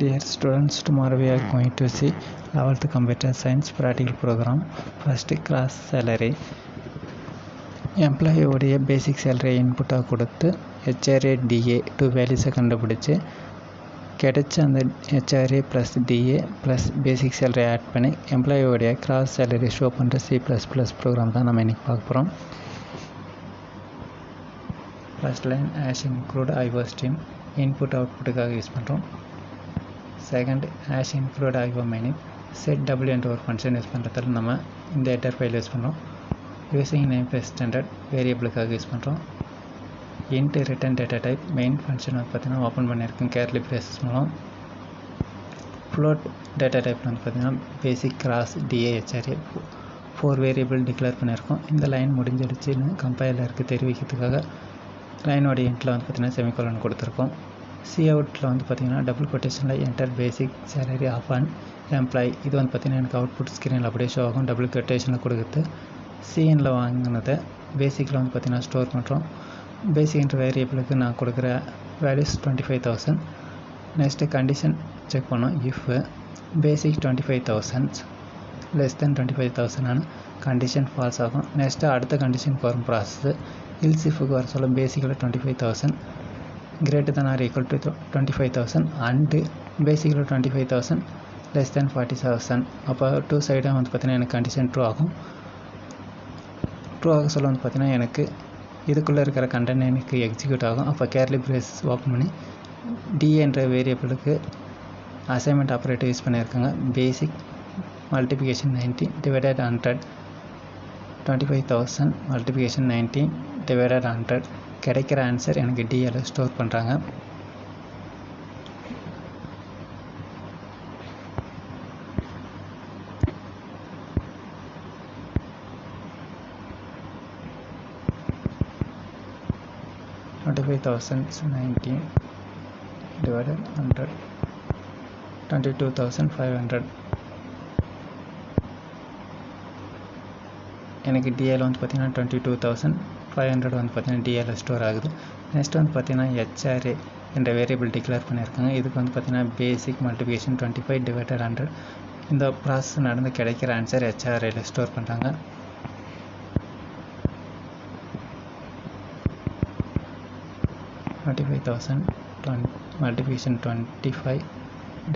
Dear students, tomorrow we are going to see 11th Computer Science Practical Program. First class salary. Employee உடைய basic salary input கொடுத்து HRA DA two values கண்டுபிடிச்சு கிடைச்ச அந்த HRA plus DA plus basic salary add பண்ணி employee உடைய cross salary show பண்ணுற C++ program தான் நம்ம இன்னைக்கு பார்க்க போகிறோம். First line hash include IO stream input outputக்காக யூஸ் பண்ணுறோம். Second hash include IO mining set W என்ற ஒரு ஃபங்க்ஷன் யூஸ் பண்ணுறதால நம்ம இந்த ஹெட்டர் ஃபைல் யூஸ் பண்ணுறோம். யூஸிங் நேம் ஸ்டாண்டர்ட் வேரியபிளுக்காக யூஸ் பண்ணுறோம். int return data type main function வந்து பார்த்திங்கன்னா ஓப்பன் பண்ணியிருக்கோம் கேர்லி பிரேசஸ் மூலம். float data type வந்து பார்த்திங்கன்னா பேசிக் கிராஸ் DAHRA 4 வேரியபிள் டிக்ளேர் பண்ணியிருக்கோம். இந்த லைன் முடிஞ்சிடுச்சுன்னு கம்பைலருக்கு தெரிவிக்கிறதுக்காக லைனோட எண்டில் வந்து பார்த்திங்கன்னா செமிகோலன் கொடுத்துருக்கோம். Coutல வந்து பார்த்திங்கன்னா டபுள் கொட்டேஷனில் enter basic salary of and employee இது வந்து பார்த்திங்கன்னா எனக்கு அவுட்புட் ஸ்க்ரீனில் அப்படியே ஷோ ஆகும். டபுள் கொட்டேஷனில் கொடுக்குறது சிஎனில் வாங்கினதை பேசிக்கில் வந்து பார்த்திங்கன்னா ஸ்டோர் பண்ணுறோம். பேசிக்ன்ற வேரியபிளுக்கு நான் கொடுக்குற வேல்யூஸ் 25,000. நெக்ஸ்ட்டு கண்டிஷன் செக் பண்ணோம். If basic 25,000 less than 25,000 condition falls ஆகும். நெக்ஸ்ட்டு அடுத்த கண்டிஷனுக்கு வரும் ப்ராசஸ் இல்ஸ் இஃபுக்கு வர சொல்ல பேசிக்கில் 25,000 greater than or equal to 25,000 and basically 25,000 less than 40,000. அப்போ டூ சைடாக வந்து பார்த்தீங்கன்னா எனக்கு கண்டிஷன் ட்ரூ ஆகும். ட்ரூ ஆக சொல்ல வந்து பார்த்தீங்கன்னா எனக்கு இதுக்குள்ளே இருக்கிற கண்டென்ட் எனக்கு எக்ஸிக்யூட் ஆகும். அப்போ கேர்லி பிரேசஸ் ஓப்பன் பண்ணி டி என்ற வேரியபிளுக்கு அசைன்மெண்ட் ஆப்ரேட்டர் யூஸ் பண்ணியிருக்காங்க. பேசிக் மல்டிப்ளிகேஷன் 19 divided 100 25,000 மல்டிப்ளிகேஷன் 19 divided 100 கிடைக்கிற ஆன்சர் எனக்கு டிஎல் ஸ்டோர் பண்ணுறாங்க. $25,019 divided 100 22,500 எனக்கு டிஎல் வந்து பார்த்திங்கன்னா 22,500 வந்து பார்த்திங்கன்னா டிஎல் ஸ்டோர் ஆகுது. நெக்ஸ்ட் வந்து பார்த்திங்கன்னா HRA என்ற வேரியபிள் டிக்ளேர் பண்ணியிருக்காங்க. இதுக்கு வந்து பார்த்திங்கன்னா பேசிக் மல்டிப்ளிகேஷன் 25 divided 100 இந்த ப்ராசஸ் நடந்து கிடைக்கிற ஆன்சர் HRAல ஸ்டோர் பண்ணுறாங்க. மல்டிப்ளிகேஷன் 25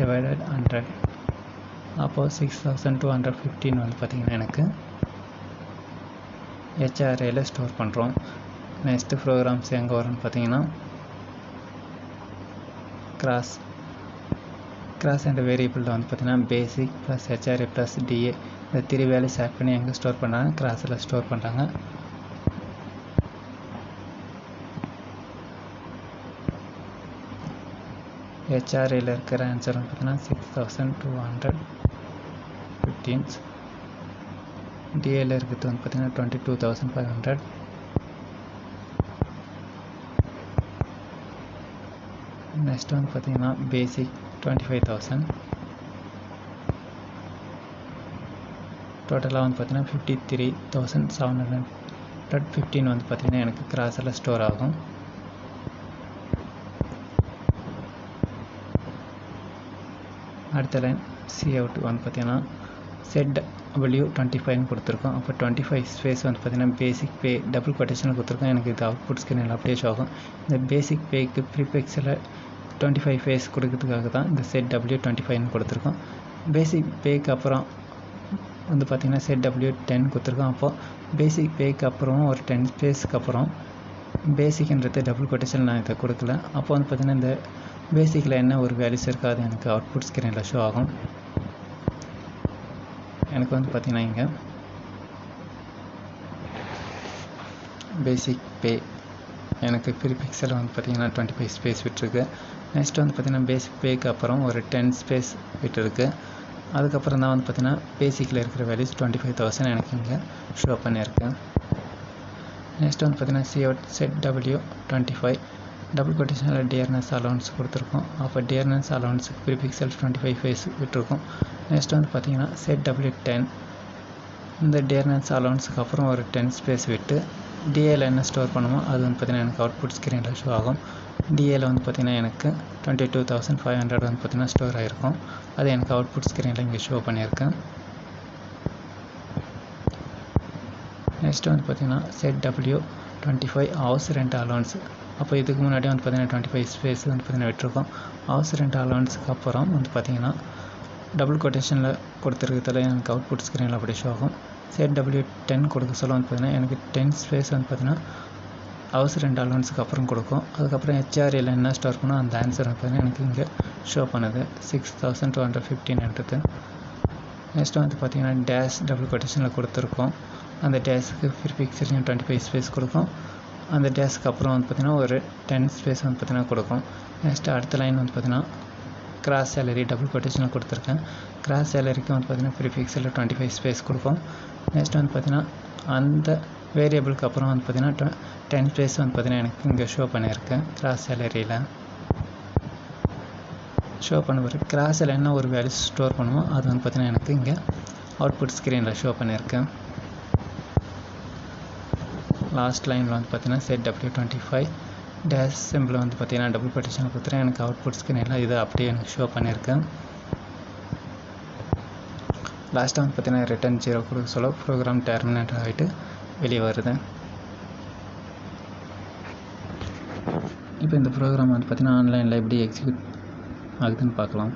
divided 100 அப்போது 6,215 வந்து பார்த்திங்கன்னா எனக்கு HRAல ஸ்டோர் பண்ணுறோம். நெக்ஸ்ட்டு ப்ரோக்ராம்ஸ் எங்கே வரும்னு பார்த்தீங்கன்னா கிராஸ் என்ற வேரியபிளில் வந்து பார்த்திங்கன்னா பேசிக் ப்ளஸ் HRA ப்ளஸ் DA இந்த 3 வேல்யூஸ் ஆட் பண்ணி எங்கே ஸ்டோர் பண்ணுறாங்க கிராஸில் ஸ்டோர் பண்ணுறாங்க. HRAல இருக்கிற ஆன்சர் வந்து பார்த்திங்கன்னா 6,215 டிஏல இருக்கிறது வந்து பார்த்திங்கன்னா 22,500. நெக்ஸ்ட் வந்து பார்த்திங்கன்னா பேசிக் 25,000 டோட்டலாக வந்து பார்த்திங்கன்னா 53,715 வந்து பார்த்திங்கன்னா எனக்கு கிராஸில் ஸ்டோர் ஆகும். அடுத்த லைன் Cout வந்து பார்த்திங்கன்னா செட் W25 கொடுத்துருக்கோம். அப்போ 25 ஸ்பேஸ் வந்து பார்த்திங்கன்னா பேசிக் பே டபுள் கொட்டேஷனில் கொடுத்துருக்கோம். எனக்கு இது அவுட்புட் ஸ்க்ரீனில் அப்படியே ஷோ ஆகும். இந்த பேசிக் பேக்கு ப்ரீஃபிக்ஸில் 25 ஃபேஸ் கொடுக்கறதுக்காக தான் இந்த செட் W25 கொடுத்துருக்கோம். பேசிக் பேக்கு அப்புறம் வந்து பார்த்திங்கன்னா செட் W10 கொடுத்துருக்கோம். அப்போது பேசிக் பேக்கு அப்புறம் ஒரு 10 ஸ்பேஸ்க்கு அப்புறம் பேசிக்ன்றது டபுள் கொட்டேஷன் நான் இதை கொடுக்கல. அப்போ வந்து பார்த்திங்கன்னா இந்த பேசிக்கில் என்ன ஒரு வேல்யூஸ் இருக்காது எனக்கு அவுட்புட் ஸ்க்ரீனில் ஷோ ஆகும். எனக்கு வந்து பார்த்திங்கன்னா இங்கே பேசிக் பே எனக்கு ப்ரீஃபிக்ஸில் வந்து பார்த்திங்கன்னா 25 ஸ்பேஸ் விட்டுருக்கு. நெக்ஸ்ட் வந்து பார்த்திங்கன்னா பேசிக் பேக்கு அப்புறம் ஒரு 10 ஸ்பேஸ் விட்டுருக்கு. அதுக்கப்புறம் தான் வந்து பார்த்திங்கன்னா பேசிக்கில் இருக்கிற வேல்யூஸ் 25,000 எனக்கு இங்கே ஷோ பண்ணியிருக்கேன். நெக்ஸ்ட் வந்து பார்த்திங்கன்னா Cout செட் W25 டபுள் கொட்டேஷனில் டியர்னஸ் அலவன்ஸ் கொடுத்துருக்கோம். அப்போ டியர்னஸ் அலவன்ஸுக்கு ப்ரீஃபிக்ஸில் 25 ஃபேஸ் விட்டுருக்கோம். நெக்ஸ்ட் வந்து பார்த்திங்கன்னா செட் W10 இந்த டியர்னஸ் அலவன்ஸுக்கு அப்புறம் ஒரு 10 ஸ்பேஸ் விட்டு டிஏல என்ன ஸ்டோர் பண்ணுமோ அது வந்து பார்த்திங்கன்னா எனக்கு அவுட்புட் ஸ்க்ரீனில் ஷோ ஆகும். டிஏல வந்து பார்த்திங்கன்னா எனக்கு 22,500 வந்து பார்த்திங்கன்னா ஸ்டோர் ஆகிருக்கும். அது எனக்கு அவுட்புட் ஸ்க்ரீனில் இங்கே ஷோ பண்ணியிருக்கேன். நெக்ஸ்ட் வந்து பார்த்திங்கன்னா set W25 house rent allowance. அப்போ இதுக்கு முன்னாடி வந்து பார்த்திங்கன்னா 25 ஸ்பேஸ் வந்து பார்த்திங்கன்னா விட்டுருக்கோம். ஹவுஸ் ரெண்ட் அலவன்ஸுக்கு அப்புறம் வந்து பார்த்திங்கன்னா டபுள் கொட்டேஷனில் கொடுத்துருக்கிறதுல எனக்கு அவுட்புட் ஸ்க்ரீனில் அப்படி ஷோ ஆகும். செட் W10 கொடுக்க சொல்ல வந்து பார்த்திங்கன்னா எனக்கு 10 ஸ்பேஸ் வந்து பார்த்திங்கன்னா ஹவுஸ் ரெண்ட் அலவன்ஸுக்கு அப்புறம் கொடுக்கும். அதுக்கப்புறம் HRAல என்ன ஸ்டோர் பண்ணோம் அந்த ஆன்சர் வந்து பார்த்திங்கன்னா எனக்கு இங்கே ஷோ பண்ணுது 6,215. நெக்ஸ்ட் வந்து பார்த்திங்கன்னா டேஷ் டபுள் கொட்டேஷனில் கொடுத்துருக்கோம். அந்த டேஷுக்கு ப்ரிஃபிக்ஸ்லையும் 25 ஸ்பேஸ் கொடுக்கும். அந்த டேஷ்க்கு அப்புறம் வந்து பார்த்திங்கன்னா ஒரு 10 ஸ்பேஸ் வந்து பார்த்திங்கன்னா கொடுக்கும். நெக்ஸ்ட் அடுத்த லைன் வந்து பார்த்திங்கன்னா கிராஸ் சேலரி டபுள் கொட்டேஷனில் கொடுத்துருக்கேன். கிராஸ் சேலரிக்கு வந்து பார்த்திங்கன்னா ப்ரிஃபிக்ஸில் 25 ஸ்பேஸ் கொடுக்கும். நெக்ஸ்ட் வந்து பார்த்திங்கன்னா அந்த வேரியபிளுக்கு அப்புறம் வந்து பார்த்திங்கன்னா 10 ஸ்பேஸ் வந்து பார்த்திங்கன்னா எனக்கு இங்கே ஷோ பண்ணியிருக்கேன். கிராஸ் சேலரியில் ஷோ பண்ணுவார். கிராஸில் என்ன ஒரு வேல்யூ ஸ்டோர் பண்ணுமோ அது வந்து பார்த்திங்கன்னா எனக்கு இங்கே அவுட்புட் ஸ்க்ரீனில் ஷோ பண்ணியிருக்கேன். லாஸ்ட் லைனில் வந்து பார்த்திங்கன்னா செட் W25 டேஷ் சிம்பிள் வந்து பார்த்திங்கன்னா டபுள் கொட்டேஷன் கொடுத்துறேன். எனக்கு அவுட்புட் ஸ்க்ரீனில் இது அப்படியே எனக்கு ஷோ பண்ணியிருக்கேன். லாஸ்ட்டாக வந்து பார்த்திங்கன்னா ரிட்டர்ன் 0 கொடுக்க சொல்ல ப்ரோக்ராம் டெர்மினேட் ஆகிட்டு வெளியே வருது. இப்போ இந்த ப்ரோக்ராம் வந்து பார்த்திங்கன்னா ஆன்லைனில் எப்படி எக்ஸிக்யூட் ஆகுதுன்னு பார்க்கலாம்.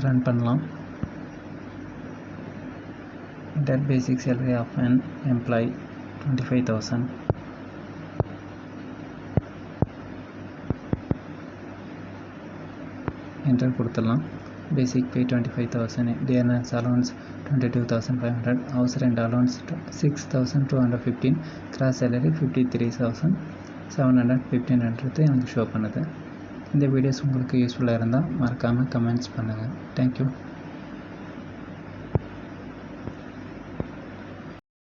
ரன் பண்ணலாம். That basic salary of an employee 25,000. Enter கொடுத்துடலாம். பேசிக் பே 25,000, DNS allowance 22,500, house rent allowance 6,215, cross salary 53,715 எனக்கு ஷோ பண்ணுது. இந்த வீடியோஸ் உங்களுக்கு யூஸ்ஃபுல்லாக இருந்தால் மறக்காமல் கமெண்ட்ஸ் பண்ணுங்கள். தேங்க்யூ.